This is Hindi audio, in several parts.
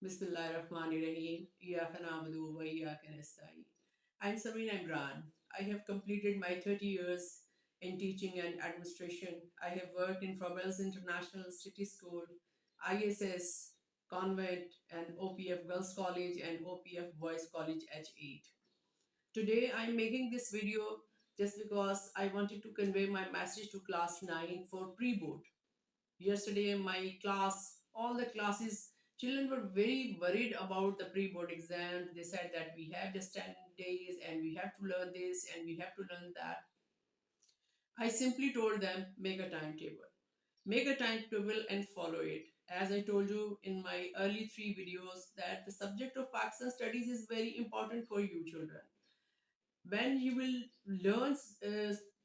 Bismillahirrahmanirrahim. Iyaka na'budu wa iyaka nasta'in. I'm Samin Imran. I have completed my 30 years in teaching and administration. I have worked in Frobels International City School, ISS, Convent, and OPF Girls College and OPF Boys College H8. Today I'm making this video just because I wanted to convey my message to class 9 for pre-board. Yesterday in my class, all the classes, children were very worried about the pre-board exam. They said that we have just 10 days and we have to learn this and we have to learn that. I simply told them, make a timetable and follow it. As I told you in my early three videos, that the subject of Pakistan studies is very important for you children. When you will learn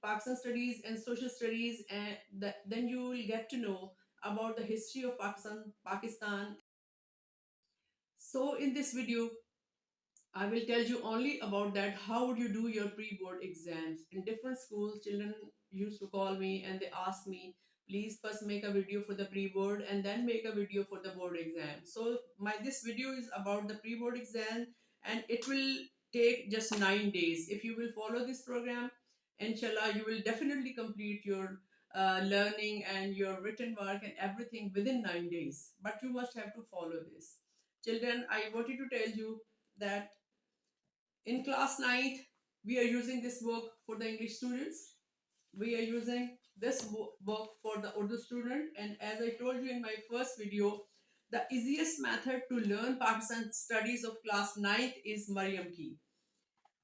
Pakistan studies and social studies, and then you will get to know about the history of Pakistan. So in this video, I will tell you only about that. How would you do your pre-board exams? In different schools, children used to call me and they ask me, please first make a video for the pre-board and then make a video for the board exam. So my this video is about the pre-board exam, and it will take just 9 days. If you will follow this program, inshallah, you will definitely complete your learning and your written work and everything within 9 days. But you must have to follow this. Children, I wanted to tell you that in class 9th, we are using this book for the English students. We are using this book for the Urdu student. And as I told you in my first video, the easiest method to learn Pakistan studies of class 9th is Mariam Key.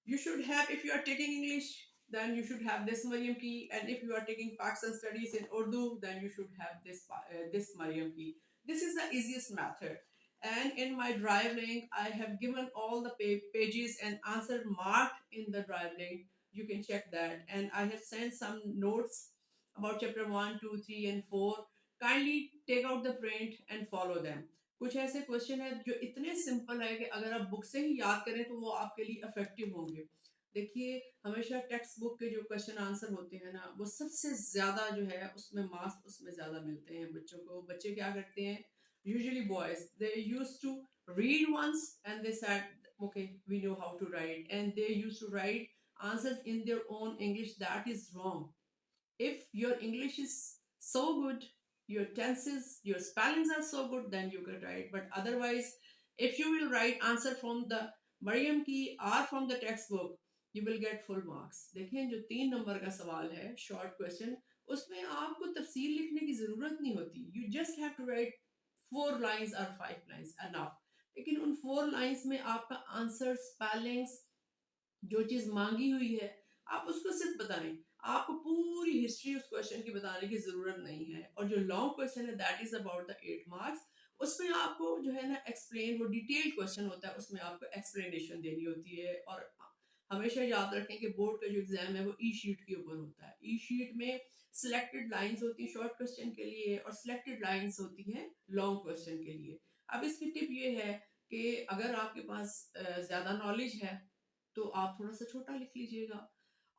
You should have, if you are taking English, then you should have this Mariam Key. And if you are taking Pakistan studies in Urdu, then you should have this Mariam Key. This is the easiest method. And in my drive link, I have given all the pages and answer marked in the drive link. You can check that. And I have sent some notes about chapter 1, 2, 3, and 4. Kindly take out the print and follow them. कुछ ऐसे क्वेश्चन है जो इतने सिंपल है कि अगर आप बुक से ही याद करें तो वो आपके लिए इफेक्टिव होंगे। देखिए, हमेशा टेक्स्ट बुक के जो क्वेश्चन आंसर होते हैं ना, वो सबसे ज्यादा जो है उसमें मार्क्स उसमें ज्यादा मिलते हैं बच्चों को। बच्चे क्या करते हैं, usually boys, they used to read once and they said okay we know how to write, and they used to write answers in their own English. That is wrong. If your English is so good, your tenses, your spellings are so good, then you can write. But otherwise, if you will write answer from the Mariam Key or from the textbook, you will get full marks. देखें, जो 3 नंबर का सवाल है, शॉर्ट क्वेश्चन, उसमें आपको तफसील लिखने की ज़रूरत नहीं होती। You just have to write 4 lines or 5 lines enough. लेकिन उन 4 lines में आपका आंसर, स्पेलिंग्स, जो चीज मांगी हुई है, आप उसको सिर्फ बताएं। आपको पूरी हिस्ट्री उस क्वेश्चन की बताने की जरूरत नहीं है। और जो लॉन्ग क्वेश्चन है, that is about the 8 marks, उसमें आपको जो है ना एक्सप्लेन, वो डिटेल्ड क्वेश्चन होता है, उसमें आपको एक्सप्लेनेशन देनी होती है। और हमेशा याद रखें कि बोर्ड का जो एग्जाम है वो ई शीट के ऊपर होता है। ई शीट में सिलेक्टेड लाइंस होती है शॉर्ट क्वेश्चन के लिए और सिलेक्टेड लाइंस होती हैं लॉन्ग क्वेश्चन के लिए। अब इसकी टिप ये है कि अगर आपके पास ज़्यादा नॉलेज है तो आप थोड़ा सा छोटा लिख लीजिएगा,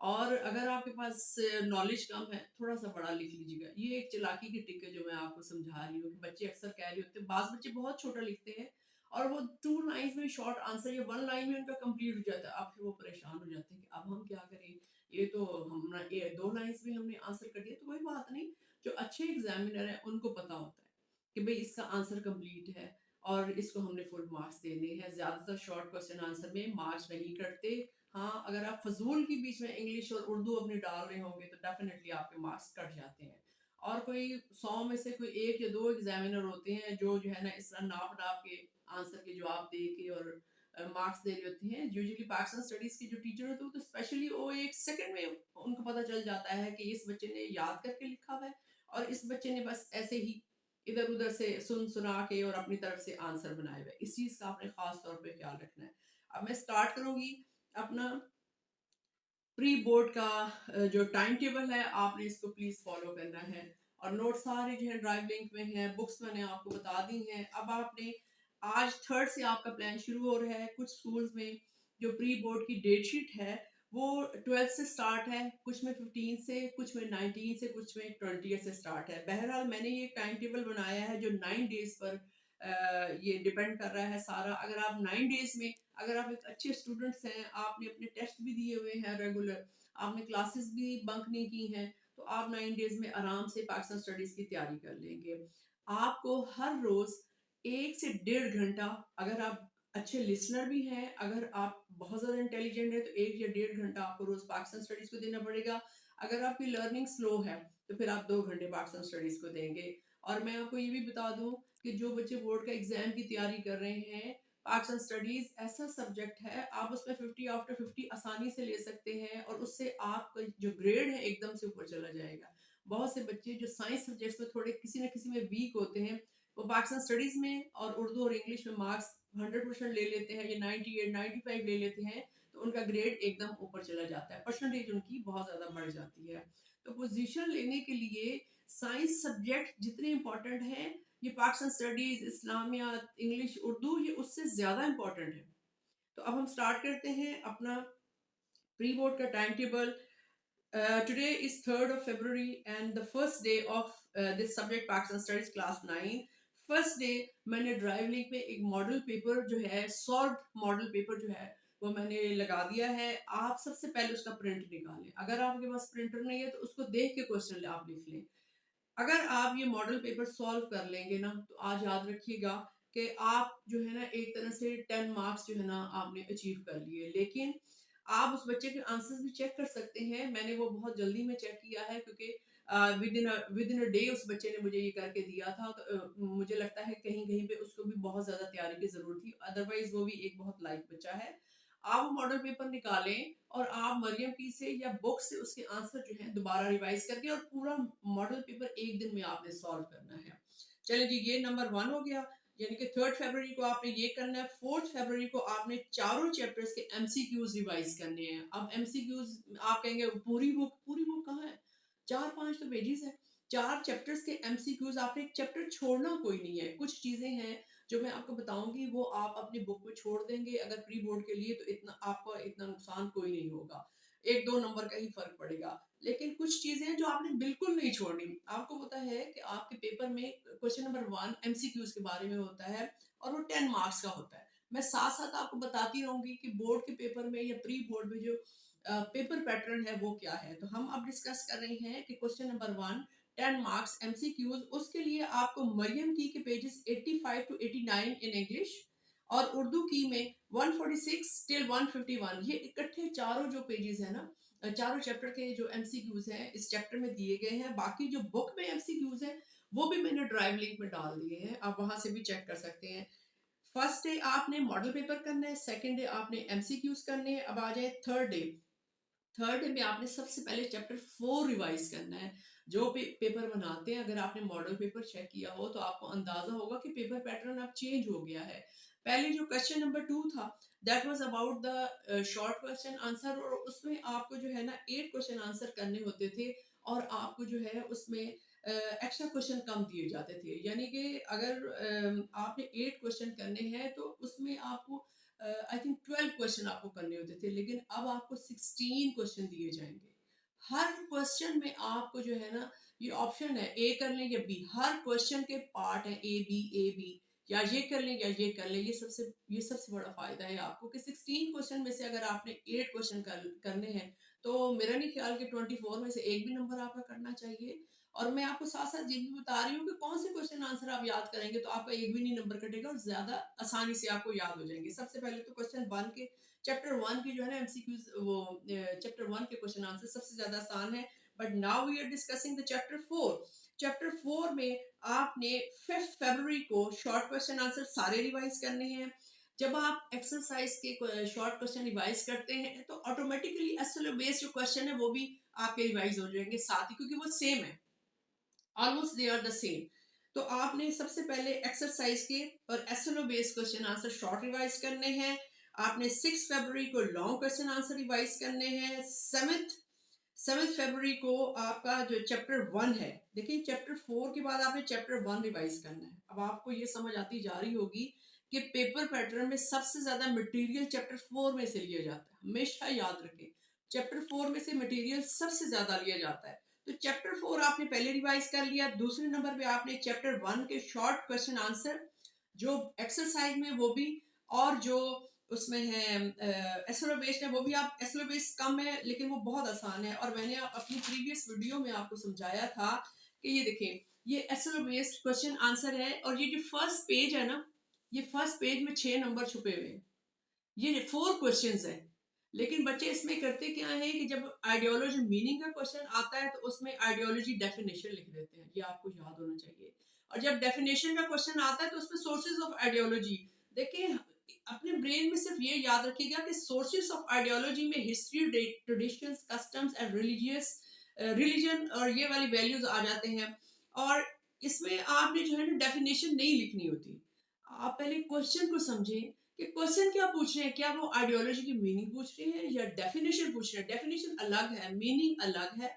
और अगर आपके पास नॉलेज कम है, थोड़ा सा बड़ा लिख लीजिएगा। ये एक चालाकी की ट्रिक है जो मैं आपको समझा रही हूँ कि बच्चे अक्सर कह रहे होते हैं, बाज बच्चे बहुत छोटा लिखते हैं और वो 2 लाइंस में शॉर्ट आंसर या 1 लाइन में उनका कंप्लीट हो जाता है। अब फिर वो परेशान हो जाते हैं कि अब हम क्या करें, ये तो हमने 2 लाइंस में हमने आंसर कर दिया। तो कोई बात नहीं, जो अच्छे एग्जामिनर हैं उनको पता होता है कि भाई इसका आंसर कंप्लीट है और इसको हमने फुल मार्क्स देने हैं। ज़्यादातर शॉर्ट क्वेश्चन आंसर में मार्क्स नहीं कटते। हाँ, अगर आप फजूल के बीच में इंग्लिश और उर्दू अपनी डाल रहे होंगे तो डेफिनेटली आपके मार्क्स कट जाते हैं। और कोई 100 में से कोई 1 या 2 एग्जामिनर होते हैं जो है ना इस तरह नाप नाप के आंसर के जवाब दे के और मार्क्स दे रहे होते हैं। यूजुअली पाकिस्तान स्टडीज के जो टीचर होते हैं तो स्पेशली वो 1 सेकंड में उनको पता चल जाता है कि इस बच्चे ने याद करके लिखा हुआ है और इस बच्चे ने बस ऐसे ही इधर उधर से सुन सुना के और अपनी तरफ से आंसर बनाए हुए। इस चीज का आपने खास तौर पे ख्याल रखना है। अब मैं स्टार्ट करूंगी अपना प्री बोर्ड का जो टाइम टेबल है, आपने इसको प्लीज फॉलो करना है। और नोट सारे जो है ड्राइव लिंक में है, बुक्स मैंने आपको बता दी हैं। अब आपने आज 3rd से आपका प्लान शुरू हो रहा है। कुछ स्कूल्स में जो प्री बोर्ड की डेट शीट है वो 12 से स्टार्ट है, कुछ में 15 से, कुछ में 19 से, कुछ में 20 से स्टार्ट है। बहरहाल मैंने ये टाइम टेबल बनाया है जो 9 डेज पर ये डिपेंड कर रहा है सारा। अगर आप 9 डेज में, अगर आप एक अच्छे स्टूडेंट्स हैं, आपने अपने टेस्ट भी दिए हुए हैं रेगुलर, आपने क्लासेस भी बंक नहीं की हैं, तो आप 9 डेज में आराम से पाकिस्तान स्टडीज की तैयारी कर लेंगे। आपको हर रोज 1 से 1.5 घंटा, अगर आप अच्छे लिसनर भी हैं, अगर आप बहुत ज़्यादा इंटेलिजेंट है तो 1 या 1.5 घंटा आपको रोज पाकिस्तान स्टडीज को देना पड़ेगा। अगर आपकी लर्निंग स्लो है तो फिर आप 2 घंटे पाकिस्तान स्टडीज को देंगे। और मैं आपको ये भी बता दूं कि जो बच्चे बोर्ड का एग्जाम की तैयारी कर रहे हैं, पाकिस्तान स्टडीज ऐसा सब्जेक्ट है, आप उसमें 50 आफ्टर 50 आसानी से ले सकते हैं और उससे आपका जो ग्रेड है एकदम से ऊपर चला जाएगा। बहुत से बच्चे जो साइंस सब्जेक्ट्स में थोड़े किसी न किसी में वीक होते हैं, वो पाकिस्तान स्टडीज में और उर्दू और इंग्लिश में मार्क्स 100% ले लेते हैं या 98 95 ले लेते हैं, तो उनका ग्रेड एकदम ऊपर चला जाता है, परसेंटेज उनकी बहुत ज़्यादा बढ़ जाती है। तो पोजीशन लेने के लिए साइंस सब्जेक्ट जितने इंपॉर्टेंट हैं, ये पाकिस्तान स्टडीज, इस्लामियात, इंग्लिश, उर्दू, ये उससे ज़्यादा इंपॉर्टेंट है। तो अब हम स्टार्ट करते हैं अपना प्री बोर्ड का time table. Today is 3rd of February and the first day of this subject Pakistan Studies class 9. First day मैंने ड्राइव लिंक पे एक मॉडल पेपर जो है, सॉल्व मॉडल पेपर जो है, वो मैंने लगा दिया है। आप सबसे पहले उसका प्रिंट निकालें। अगर आपके पास प्रिंटर नहीं है तो उसको देख के क्वेश्चन आप लिख लें। अगर आप ये मॉडल पेपर सॉल्व कर लेंगे ना, तो आज याद रखिएगा कि आप जो है ना एक तरह से 10 मार्क्स जो है ना आपने अचीव कर लिए। लेकिन आप उस बच्चे के आंसर्स भी चेक कर सकते हैं। मैंने वो बहुत जल्दी में चेक किया है क्योंकि विद इन अ डे उस बच्चे ने मुझे ये करके दिया था। तो मुझे लगता है कहीं कहीं पे उसको भी बहुत ज्यादा तैयारी की जरूरत थी, अदरवाइज वो भी एक बहुत लाइक बच्चा है। आप वो मॉडल पेपर निकालें और आप मरियम की से या बुक से उसके आंसर जो है दोबारा रिवाइज करके और पूरा मॉडल पेपर एक दिन में आपने सॉल्व करना है। चलिए जी, ये नंबर 1 हो गया। यानी कि 3rd फरवरी को आपने ये करना है। 4th फरवरी को आपने चारों चैप्टर्स के एमसीक्यूज रिवाइज करने हैं। अब एमसीक्यूज आप कहेंगे पूरी बुक कहाँ है? 4 5 तो पेजेस है। 4 चैप्टर्स के एमसीक्यूज, आपने एक चैप्टर छोड़ना कोई नहीं है। कुछ चीजें हैं जो मैं आपको बताऊंगी वो आप अपनी बुक में छोड़ देंगे अगर प्री बोर्ड के लिए, तो इतना आपका इतना नुकसान कोई नहीं होगा, 1 2 नंबर का ही फर्क पड़ेगा। लेकिन कुछ चीजें जो आपने बिल्कुल नहीं छोड़नी। आपको पता है कि आपके पेपर में क्वेश्चन नंबर 1 एमसीक्यूज के बारे में होता है और वो 10 मार्क्स का होता है। मैं साथ साथ आपको बताती रहूंगी कि बोर्ड के पेपर में या प्री बोर्ड में जो पेपर पैटर्न है वो क्या है। तो हम अब डिस्कस कर रहे हैं कि क्वेश्चन नंबर 1 10 मार्क्स एमसीक्यूज। उसके लिए आपको मरियम की के पेजेस 85 to 89 इन इंग्लिश और उर्दू की में 146 till 151, ये इकट्ठे चारों जो पेजेस है ना, चारों चैप्टर के जो एमसीक्यूज हैं इस चैप्टर में दिए गए हैं। बाकी जो बुक में एमसीक्यूज हैं वो भी मैंने ड्राइव लिंक में डाल दिए हैं, आप वहां से भी चेक कर सकते हैं। फर्स्ट डे आपने मॉडल पेपर करना है, सेकंड डे आपने एमसीक्यूज करने हैं। अब आ जाए थर्ड डे। थर्ड डे में आपने सबसे पहले चैप्टर 4 रिवाइज करना है। जो पेपर बनाते हैं, अगर आपने मॉडल पेपर चेक किया हो तो आपको अंदाजा होगा कि पेपर पैटर्न अब चेंज हो गया है। पहले जो क्वेश्चन नंबर 2 था, that was about the short question answer, और उसमें आपको जो है ना 8 क्वेश्चन आंसर करने होते थे और आपको जो है उसमें एक्स्ट्रा क्वेश्चन कम दिए जाते थे। यानी कि अगर आपने 8 क्वेश्चन करने हैं तो उसमें आपको आई थिंक 12 क्वेश्चन आपको करने होते थे, लेकिन अब आपको 16 क्वेश्चन दिए जाएंगे। हर क्वेश्चन में आपको जो है ना, ये ऑप्शन है ए कर लें या बी, हर क्वेश्चन के पार्ट है ए बी, या ये कर लें या ये कर लें। ये सबसे बड़ा फायदा है आपको कि 16 क्वेश्चन में से अगर आपने 8 क्वेश्चन करने हैं तो मेरा नहीं ख्याल कि 24 में से एक भी नंबर आपका करना चाहिए। और मैं आपको साथ साथ ये भी बता रही हूँ कि कौन से क्वेश्चन आंसर आप याद करेंगे तो आपका एक भी नहीं नंबर कटेगा और ज्यादा आसानी से आपको याद हो जाएंगे। सबसे पहले तो क्वेश्चन 1 के चैप्टर 1 की जो है ना एमसीक्यूज, वो चैप्टर 1 के क्वेश्चन आंसर सबसे ज्यादा आसान है। But now we are discussing the chapter 4। Chapter 4 में आपने 5 फरवरी को शॉर्ट क्वेश्चन आंसर सारे रिवाइज करने हैं। जब आप एक्सरसाइज के शॉर्ट क्वेश्चन रिवाइज करते हैं तो ऑटोमेटिकली एसएलओ बेस्ड जो क्वेश्चन है वो भी आपके रिवाइज हो जाएंगे साथ ही, क्योंकि वो सेम है, almost they are the same. तो आपने सबसे पहले एक्सरसाइज के और SLO based question answer short revise करने हैं। आपने 6 फरवरी को लॉन्ग क्वेश्चन आंसर रिवाइज करने हैं। सेवेंथ फरवरी को आपका जो चैप्टर 1 है, देखिए चैप्टर 4 के बाद आपने चैप्टर 1 रिवाइज करना है। अब आपको ये समझ आती जा रही होगी कि पेपर पैटर्न में सबसे ज्यादा मटेरियल चैप्टर 4 में से लिया जाता है। हमेशा याद रखें, चैप्टर 4 में से मटेरियल सबसे ज्यादा लिया जाता है। तो चैप्टर 4 आपने पहले रिवाइज कर लिया। दूसरे नंबर पे आपने चैप्टर 1 के शॉर्ट क्वेश्चन आंसर जो एक्सरसाइज में वो भी, और जो उसमें है एस्ट्रो बेस्ड है वो भी। आप एस्ट्रो बेस्ड कम है लेकिन वो बहुत आसान है, और मैंने अपनी प्रीवियस वीडियो में आपको समझाया था कि ये देखें, ये एस्ट्रो बेस्ड क्वेश्चन आंसर है, और ये जो फर्स्ट पेज है ना, ये फर्स्ट पेज में 6 नंबर छुपे हुए हैं, ये 4 क्वेश्चंस है। लेकिन बच्चे इसमें करते क्या है कि जब आइडियोलॉजी मीनिंग का क्वेश्चन आता है तो उसमें आइडियोलॉजी डेफिनेशन लिख देते हैं, ये आपको याद होना चाहिए। और जब डेफिनेशन का क्वेश्चन आता है तो उसमें सोर्सेज ऑफ आइडियोलॉजी, देखिए अपने ब्रेन में सिर्फ ये याद रखिएगा कि सोर्सेज ऑफ आइडियोलॉजी में history, traditions, customs and religious religion और ये वाली वैल्यूज आ जाते हैं। और इसमें आपने जो है ना डेफिनेशन नहीं लिखनी होती, आप पहले क्वेश्चन को समझें कि क्वेश्चन क्या पूछ रहे हैं, क्या वो आइडियोलॉजी की मीनिंग पूछ रहे हैं या डेफिनेशन पूछ रहे हैं। डेफिनेशन अलग है, मीनिंग अलग है,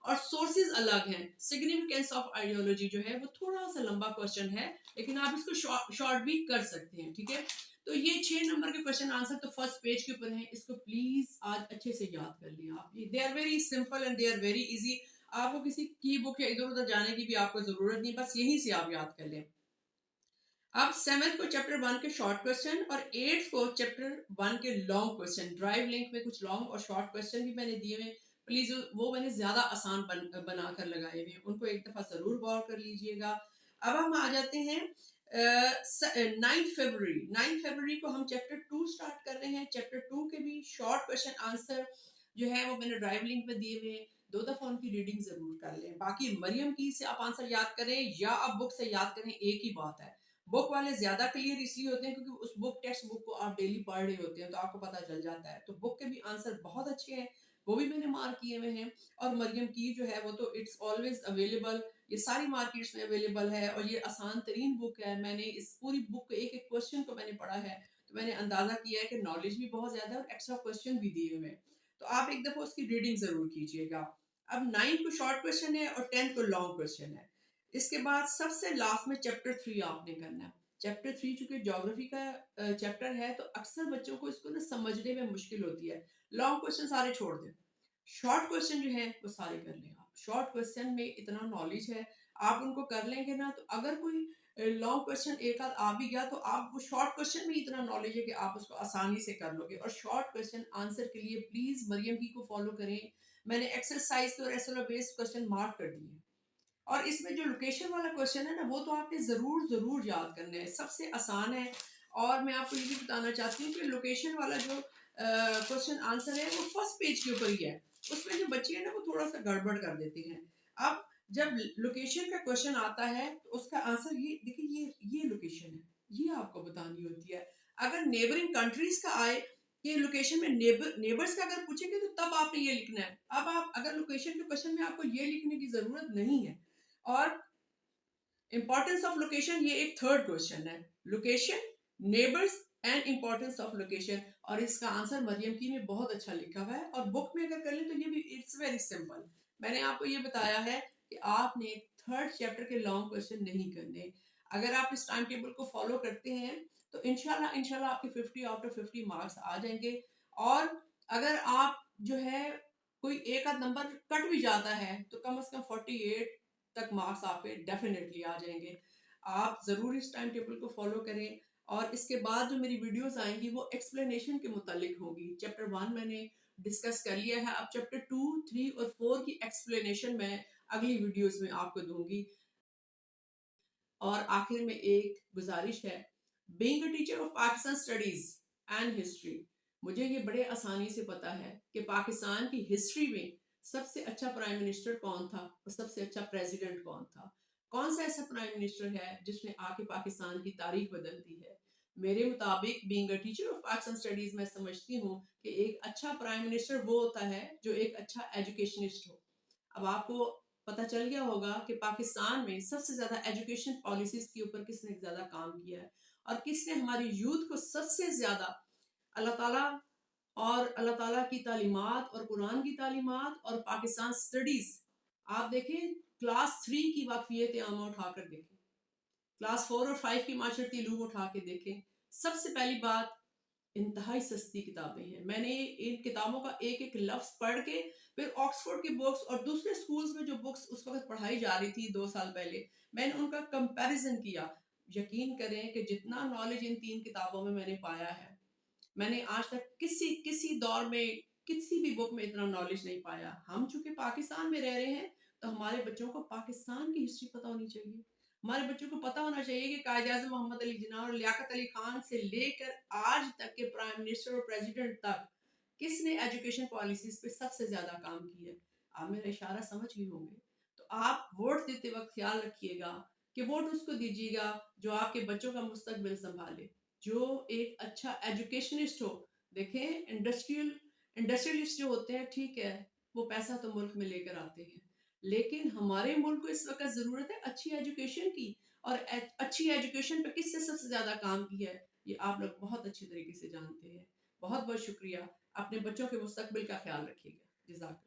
और सोर्सेज अलग हैं। सिग्निफिकेंस ऑफ आइडियोलॉजी जो है वो थोड़ा सा लंबा क्वेश्चन है, लेकिन आप इसको शॉर्ट भी कर सकते हैं, ठीक है। तो ये 6 नंबर के क्वेश्चन आंसर तो फर्स्ट पेज के ऊपर है, इसको प्लीज आज अच्छे से याद कर लें आप। They are very simple and they are very easy, आपको किसी की बुक या इधर उधर जाने की भी आपको जरूरत नहीं, बस यहीं से आप याद कर लें। अब 7th को चैप्टर 1 के शॉर्ट क्वेश्चन और 8th को चैप्टर 1 के लॉन्ग क्वेश्चन, ड्राइव लिंक में कुछ लॉन्ग और शॉर्ट क्वेश्चन भी मैंने दिए हुए, प्लीज वो मैंने ज्यादा आसान बनाकर लगाए हुए, उनको एक दफा जरूर गौर कर लीजिएगा। अब हम आ जाते हैं 9th फरवरी को हम चैप्टर 2 स्टार्ट कर रहे हैं। चैप्टर 2 के भी शॉर्ट क्वेश्चन आंसर जो है वो मैंने ड्राइव लिंक में दिए हुए, 2 दफा उनकी रीडिंग जरूर कर लें। बाकी मरियम की से आप आंसर याद करें या आप बुक से याद करें, एक ही बात है। बुक वाले ज्यादा क्लियर इसलिए होते हैं क्योंकि उस बुक टेक्स्ट बुक को आप डेली पढ़ रहे होते हैं तो आपको पता चल जाता है। तो बुक के भी आंसर बहुत अच्छे हैं, वो भी मैंने मार्क किए हुए हैं। और मरियम की जो है वो तो इट्स ऑलवेज अवेलेबल, ये सारी मार्केट्स में अवेलेबल है, और ये आसान तरीन बुक है। मैंने इस पूरी बुक एक एक क्वेश्चन को मैंने पढ़ा है, तो मैंने अंदाजा किया है कि नॉलेज भी बहुत ज्यादा है और एक्स्ट्रा क्वेश्चन भी दिए हुए हैं। तो आप एक दफा उसकी रीडिंग जरूर कीजिएगा। अब 9th को शॉर्ट क्वेश्चन है और 10th को लॉन्ग क्वेश्चन है। इसके बाद सबसे लास्ट में चैप्टर 3 आपने करना है। चैप्टर 3 चूंकि ज्योग्राफी का चैप्टर है तो अक्सर बच्चों को इसको ना समझने में मुश्किल होती है। लॉन्ग क्वेश्चन सारे छोड़ दें, शॉर्ट क्वेश्चन जो है वो सारे कर लें आप। शॉर्ट क्वेश्चन में इतना नॉलेज है, आप उनको कर लेंगे ना, तो अगर कोई लॉन्ग क्वेश्चन एक आध आ भी गया तो आप वो शॉर्ट क्वेश्चन में इतना नॉलेज है कि आप उसको आसानी से कर लोगे। और शॉर्ट क्वेश्चन आंसर के लिए प्लीज मरियम की को फॉलो करें, मैंने एक्सरसाइज और एसएलओ बेस्ड क्वेश्चन मार्क कर दिए। और इसमें जो लोकेशन वाला क्वेश्चन है ना वो तो आपने जरूर जरूर याद करना है, सबसे आसान है। और मैं आपको ये भी बताना चाहती हूँ कि लोकेशन वाला जो क्वेश्चन आंसर है वो फर्स्ट पेज के ऊपर ही है। उसमें जो बच्चे हैं ना वो थोड़ा सा गड़बड़ कर देते हैं। अब जब लोकेशन का क्वेश्चन आता है तो उसका आंसर ये देखिए, ये लोकेशन है, ये आपको बतानी होती है। अगर नेबरिंग कंट्रीज का आए, ये लोकेशन में नेबर्स का अगर पूछेंगे तो तब आपने ये लिखना है। अब आप अगर लोकेशन के क्वेश्चन में आपको ये लिखने की जरूरत नहीं है। और इंपॉर्टेंस ऑफ लोकेशन ये एक थर्ड क्वेश्चन है, location, neighbours and importance of location. और इसका आंसर मरियम की में बहुत अच्छा लिखा हुआ है, और बुक में अगर कर ले तो ये भी इट्स वेरी सिंपल। मैंने आपको ये बताया है कि आपने थर्ड चैप्टर के लॉन्ग क्वेश्चन नहीं करने। अगर आप इस टाइम टेबल को फॉलो करते हैं तो इंशाल्लाह इंशाल्लाह आपके 50 आउट ऑफ 50 मार्क्स आ जाएंगे। और अगर आप जो है कोई एक आध नंबर कट भी जाता है तो कम से कम 48 तक मार्क्स आपके डेफिनेटली आ जाएंगे। आप ज़रूर इस टाइम टेबल को फॉलो करें। और इसके बाद जो मेरी वीडियोस आएंगी वो एक्सप्लेनेशन के मुतालिक होगी। चैप्टर 1 मैंने डिस्कस कर लिया है, अब चैप्टर 2, 3 और 4 की एक्सप्लेनेशन मैं अगली वीडियोस में आपको दूंगी। और आखिर में एक गुजारिश है, being a teacher of Pakistan studies and history, मुझे ये बड़े आसानी से पता है कि पाकिस्तान की हिस्ट्री में सबसे अच्छा प्राइम मिनिस्टर कौन था और सबसे अच्छा प्रेसिडेंट कौन था। कौन सा ऐसा प्राइम मिनिस्टर है जिसने आके पाकिस्तान की तारीख बदल दी है। मेरे मुताबिक being a teacher of Pakistan studies मैं समझती हूँ कि एक अच्छा प्राइम मिनिस्टर वो होता है जो एक अच्छा एजुकेशनिस्ट हो। अब आपको पता चल गया होगा कि पाकिस्तान में सबसे ज्यादा एजुकेशन पॉलिसीज के ऊपर किसने ज्यादा काम किया है, और किसने हमारी यूथ को सबसे ज्यादा अल्लाह ताला और अल्लाह ताला की तालीमात और कुरान की तालीमात और पाकिस्तान स्टडीज। आप देखें, क्लास 3 की वाकफियत आमा उठाकर देखें, क्लास 4 और 5 की माशरती इलूम उठा के देखें। सबसे पहली बात, इंतहाई सस्ती किताबें हैं। मैंने इन किताबों का एक एक लफ्ज पढ़ के फिर ऑक्सफोर्ड की बुक्स और दूसरे स्कूल्स में जो बुक्स उस वक्त पढ़ाई जा रही थी 2 साल पहले, मैंने उनका कंपैरिजन किया। यकीन करें कि जितना नॉलेज इन 3 किताबों में मैंने पाया है, मैंने आज तक किसी किसी दौर में किसी भी बुक में इतना नॉलेज नहीं पाया। हम चूँकि पाकिस्तान में रह रहे हैं, तो हमारे बच्चों को पाकिस्तान की हिस्ट्री पता होनी चाहिए। हमारे बच्चों को पता होना चाहिए कि कायद-ए-आज़म मोहम्मद अली जिन्ना और लियाकत अली खान से लेकर आज तक के प्राइम मिनिस्टर और प्रेसिडेंट तक किसने एजुकेशन पॉलिसीज़ पे सबसे ज़्यादा काम किया है। आप मेरा इशारा समझ गए होंगे। तो आप वोट देते वक़्त ख़्याल रखिएगा कि वोट उसको दीजिएगा जो आपके बच्चों का मुस्तकबिल सँभाले। जो एक अच्छा एजुकेशनिस्ट हो। देखें इंडस्ट्रियलिस्ट जो होते हैं ठीक है, वो पैसा तो मुल्क में लेकर आते हैं। लेकिन हमारे मुल्क को इस वक़्त ज़रूरत है अच्छी एजुकेशन की और अच्छी एजुकेशन पे किसने सबसे ज़्यादा काम किया है, ये आप लोग बहुत अच्छी तरीके से जानते हैं। बहुत-बहुत शुक्रिया। अपने बच्चों के मुस्तकबिल का ख़्याल रखिएगा। जज़ाक